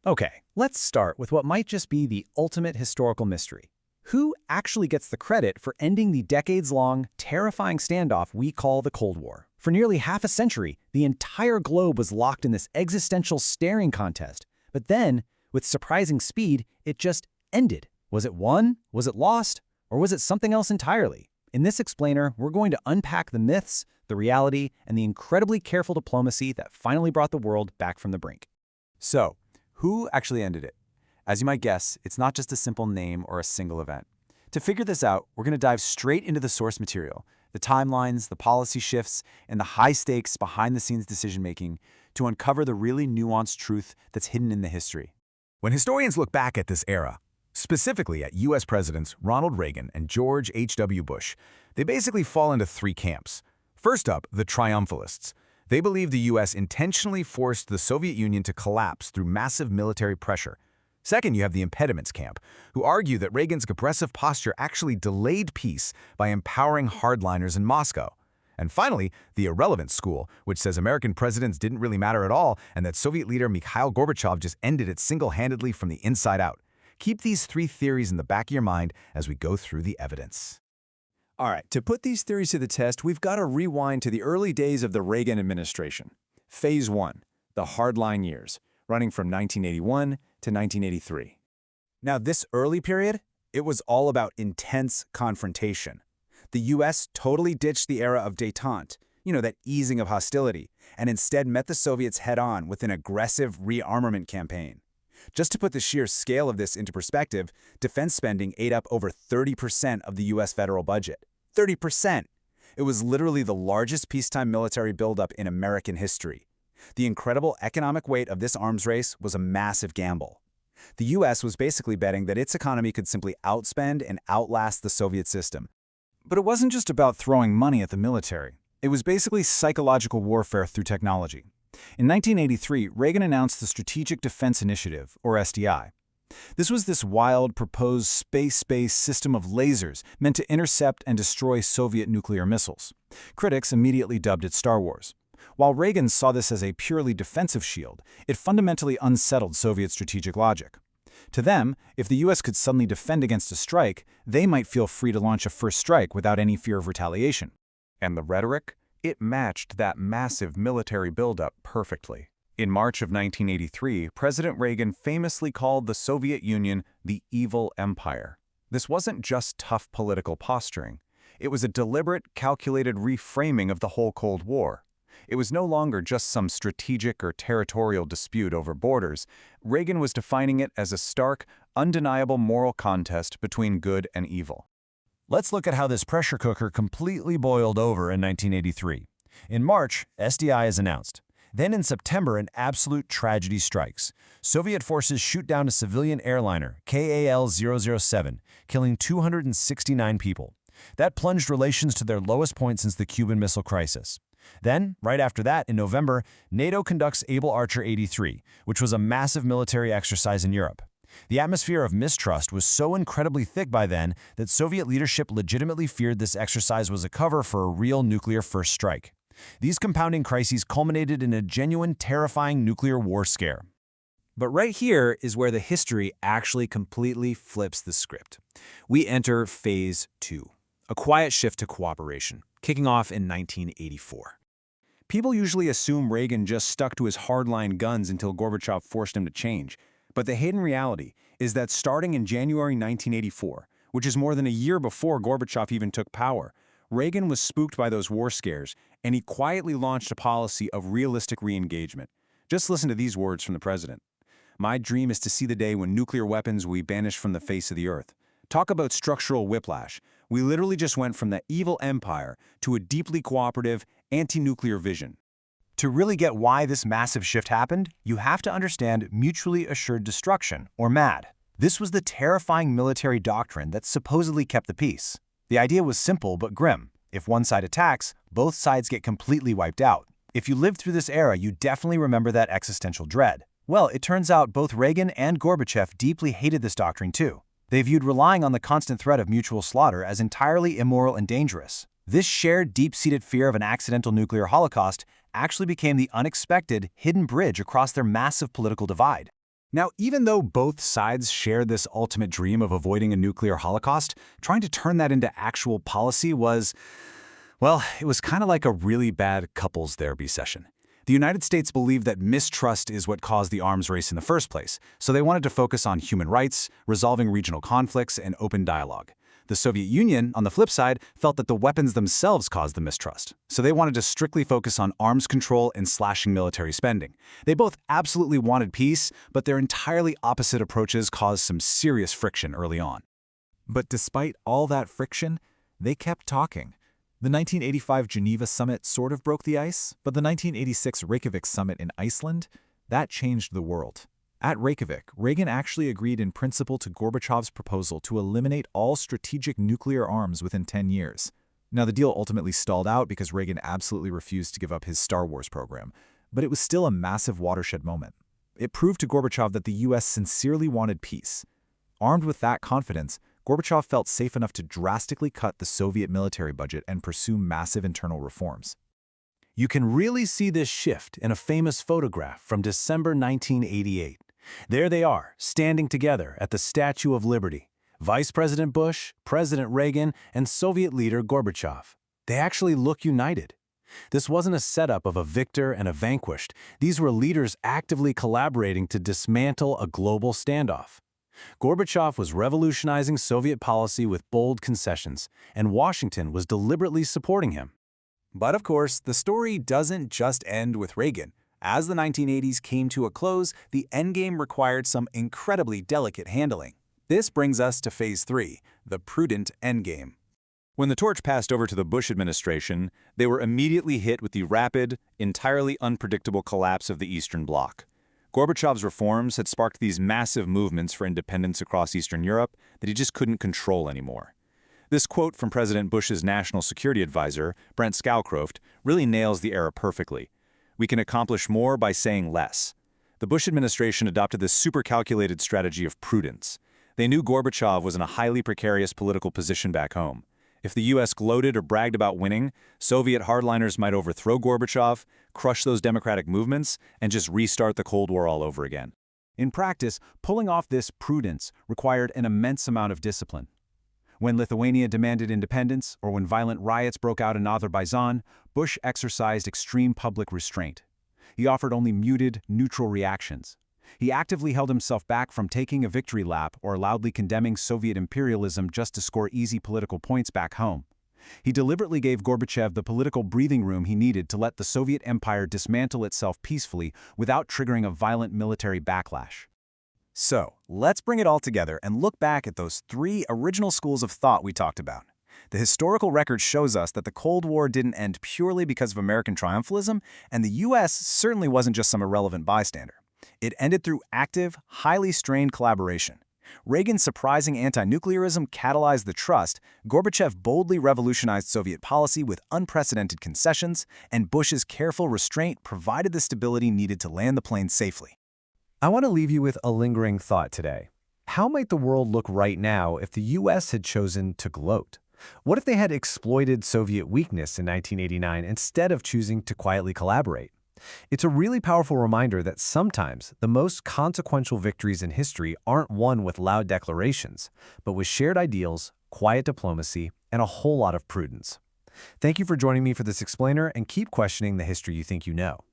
Okay, let's start with what might just be the ultimate historical mystery. Who actually gets the credit for ending the decades-long, terrifying standoff we call the Cold War? For nearly half a century, the entire globe was locked in this existential staring contest. But then, with surprising speed, it just ended. Was it won? Was it lost? Or was it something else entirely? In this explainer, we're going to unpack the myths, the reality, and the incredibly careful diplomacy that finally brought the world back from the brink. So, who actually ended it? As you might guess, it's not just a simple name or a single event. To figure this out, we're going to dive straight into the source material, the timelines, the policy shifts, and the high-stakes behind-the-scenes decision-making to uncover the really nuanced truth that's hidden in the history. When historians look back at this era, specifically at U.S. Presidents Ronald Reagan and George H.W. Bush, they basically fall into three camps. First up, the triumphalists. They believe the U.S. intentionally forced the Soviet Union to collapse through massive military pressure. Second, you have the impediments camp, who argue that Reagan's aggressive posture actually delayed peace by empowering hardliners in Moscow. And finally, the irrelevant school, which says American presidents didn't really matter at all and that Soviet leader Mikhail Gorbachev just ended it single-handedly from the inside out. Keep these three theories in the back of your mind as we go through the evidence. All right, to put these theories to the test, we've got to rewind to the early days of the Reagan administration. Phase 1, the hardline years, running from 1981 to 1983. Now, this early period, it was all about intense confrontation. The U.S. totally ditched the era of détente, that easing of hostility, and instead met the Soviets head-on with an aggressive rearmament campaign. Just to put the sheer scale of this into perspective, defense spending ate up over 30% of the U.S. federal budget. 30%! It was literally the largest peacetime military buildup in American history. The incredible economic weight of this arms race was a massive gamble. The U.S. was basically betting that its economy could simply outspend and outlast the Soviet system. But it wasn't just about throwing money at the military. It was basically psychological warfare through technology. In 1983, Reagan announced the Strategic Defense Initiative, or SDI. This was this wild, proposed space-based system of lasers meant to intercept and destroy Soviet nuclear missiles. Critics immediately dubbed it Star Wars. While Reagan saw this as a purely defensive shield, it fundamentally unsettled Soviet strategic logic. To them, if the U.S. could suddenly defend against a strike, they might feel free to launch a first strike without any fear of retaliation. And the rhetoric? It matched that massive military buildup perfectly. In March of 1983, President Reagan famously called the Soviet Union the evil empire. This wasn't just tough political posturing. It was a deliberate, calculated reframing of the whole Cold War. It was no longer just some strategic or territorial dispute over borders. Reagan was defining it as a stark, undeniable moral contest between good and evil. Let's look at how this pressure cooker completely boiled over in 1983. In March, SDI is announced. Then in September, an absolute tragedy strikes. Soviet forces shoot down a civilian airliner, KAL-007, killing 269 people. That plunged relations to their lowest point since the Cuban Missile Crisis. Then, right after that, in November, NATO conducts Able Archer 83, which was a massive military exercise in Europe. The atmosphere of mistrust was so incredibly thick by then that Soviet leadership legitimately feared this exercise was a cover for a real nuclear first strike. These compounding crises culminated in a genuine, terrifying nuclear war scare. But right here is where the history actually completely flips the script. We enter Phase 2, a quiet shift to cooperation, kicking off in 1984. People usually assume Reagan just stuck to his hardline guns until Gorbachev forced him to change. But the hidden reality is that starting in January 1984, which is more than a year before Gorbachev even took power, Reagan was spooked by those war scares, and he quietly launched a policy of realistic re-engagement. Just listen to these words from the president. "My dream is to see the day when nuclear weapons will be banished from the face of the earth. Talk about structural whiplash. We literally just went from the evil empire to a deeply cooperative, anti-nuclear vision." To really get why this massive shift happened, you have to understand mutually assured destruction, or MAD. This was the terrifying military doctrine that supposedly kept the peace. The idea was simple but grim. If one side attacks, both sides get completely wiped out. If you lived through this era, you definitely remember that existential dread. Well, it turns out both Reagan and Gorbachev deeply hated this doctrine too. They viewed relying on the constant threat of mutual slaughter as entirely immoral and dangerous. This shared, deep-seated fear of an accidental nuclear holocaust actually became the unexpected, hidden bridge across their massive political divide. Now, even though both sides share this ultimate dream of avoiding a nuclear holocaust, trying to turn that into actual policy was, well, it was kind of like a really bad couples therapy session. The United States believed that mistrust is what caused the arms race in the first place, so they wanted to focus on human rights, resolving regional conflicts, and open dialogue. The Soviet Union, on the flip side, felt that the weapons themselves caused the mistrust, so they wanted to strictly focus on arms control and slashing military spending. They both absolutely wanted peace, but their entirely opposite approaches caused some serious friction early on. But despite all that friction, they kept talking. The 1985 Geneva summit sort of broke the ice, but the 1986 Reykjavik summit in Iceland, that changed the world. At Reykjavik, Reagan actually agreed in principle to Gorbachev's proposal to eliminate all strategic nuclear arms within 10 years. Now, the deal ultimately stalled out because Reagan absolutely refused to give up his Star Wars program, but it was still a massive watershed moment. It proved to Gorbachev that the U.S. sincerely wanted peace. Armed with that confidence, Gorbachev felt safe enough to drastically cut the Soviet military budget and pursue massive internal reforms. You can really see this shift in a famous photograph from December 1988. There they are, standing together at the Statue of Liberty. Vice President Bush, President Reagan, and Soviet leader Gorbachev. They actually look united. This wasn't a setup of a victor and a vanquished. These were leaders actively collaborating to dismantle a global standoff. Gorbachev was revolutionizing Soviet policy with bold concessions, and Washington was deliberately supporting him. But of course, the story doesn't just end with Reagan. As the 1980s came to a close, the endgame required some incredibly delicate handling. This brings us to Phase 3, the prudent endgame. When the torch passed over to the Bush administration, they were immediately hit with the rapid, entirely unpredictable collapse of the Eastern Bloc. Gorbachev's reforms had sparked these massive movements for independence across Eastern Europe that he just couldn't control anymore. This quote from President Bush's national security advisor, Brent Scowcroft, really nails the era perfectly. "We can accomplish more by saying less." The Bush administration adopted this super-calculated strategy of prudence. They knew Gorbachev was in a highly precarious political position back home. If the U.S. gloated or bragged about winning, Soviet hardliners might overthrow Gorbachev, crush those democratic movements, and just restart the Cold War all over again. In practice, pulling off this prudence required an immense amount of discipline. When Lithuania demanded independence, or when violent riots broke out in Azerbaijan, Bush exercised extreme public restraint. He offered only muted, neutral reactions. He actively held himself back from taking a victory lap or loudly condemning Soviet imperialism just to score easy political points back home. He deliberately gave Gorbachev the political breathing room he needed to let the Soviet empire dismantle itself peacefully without triggering a violent military backlash. So, let's bring it all together and look back at those three original schools of thought we talked about. The historical record shows us that the Cold War didn't end purely because of American triumphalism, and the U.S. certainly wasn't just some irrelevant bystander. It ended through active, highly strained collaboration. Reagan's surprising anti-nuclearism catalyzed the trust, Gorbachev boldly revolutionized Soviet policy with unprecedented concessions, and Bush's careful restraint provided the stability needed to land the plane safely. I want to leave you with a lingering thought today. How might the world look right now if the U.S. had chosen to gloat? What if they had exploited Soviet weakness in 1989 instead of choosing to quietly collaborate? It's a really powerful reminder that sometimes the most consequential victories in history aren't won with loud declarations, but with shared ideals, quiet diplomacy, and a whole lot of prudence. Thank you for joining me for this explainer, and keep questioning the history you think you know.